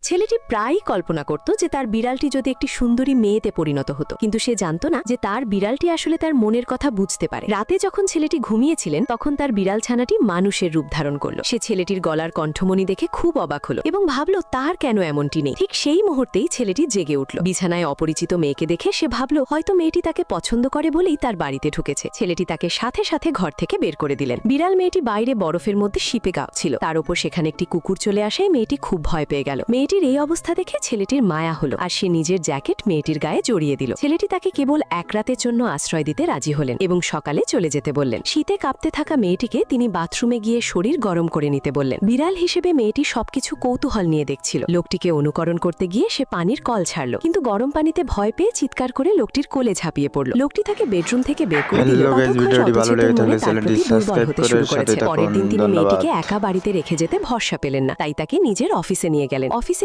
ছেলেটি প্রায়ই কল্পনা করত যে তার বিড়ালটি যদি একটি সুন্দরী মেয়েতে পরিণত হতো, কিন্তু সে জানত না যে তার বিড়ালটি আসলে তার মনের কথা বুঝতে পারে। রাতে যখন ছেলেটি ঘুমিয়েছিলেন তখন তার বিড়াল ছানাটি মানুষের রূপ ধারণ করল। সে ছেলেটির গলার কণ্ঠমণি দেখে খুব অবাক হলো এবং ভাবল তার কেন এমনটি নেই। ঠিক সেই মুহূর্তেই ছেলেটি জেগে উঠল। বিছানায় অপরিচিত মেয়েকে দেখে সে ভাবল হয়তো মেয়েটি তাকে পছন্দ করে বলেই তার বাড়িতে ঢুকেছে। ছেলেটি তাকে সাথে সাথে ঘর থেকে বের করে দিলেন। বিড়াল মেয়েটি বাইরে বরফের মধ্যে শিপে গাওছিল। তার উপর সেখানে একটি কুকুর চলে আসায় মেয়েটি খুব ভয় পেয়ে গেল। মেয়েটির এই অবস্থা দেখে ছেলেটির মায়া হলো আর সে নিজের জ্যাকেট মেয়েটির গায়ে জড়িয়ে দিল। ছেলেটি তাকে কেবল এক রাতের জন্য আশ্রয় দিতে রাজি হলেন এবং সকালে চলে যেতে বললেন। শীতে কাঁপতে থাকা মেয়েটিকে তিনি বাথরুমে গিয়ে শরীর গরম করে নিতে বললেন। বিড়াল হিসেবে মেয়েটি সবকিছু কৌতূহল নিয়ে দেখছিল। লোকটিকে অনুকরণ করতে গিয়ে সে পানির কল ছাড়ল, কিন্তু গরম পানিতে ভয় পেয়ে চিৎকার করে লোকটির কোলে ঝাঁপিয়ে পড়ল। লোকটি তাকে বেডরুম থেকে বের করে দিল। পরের দিন তিনি মেয়েটিকে একা বাড়িতে রেখে যেতে ভরসা পেলেন না, তাই তাকে নিজের অফিসে নিয়ে গেলেন। অফিসে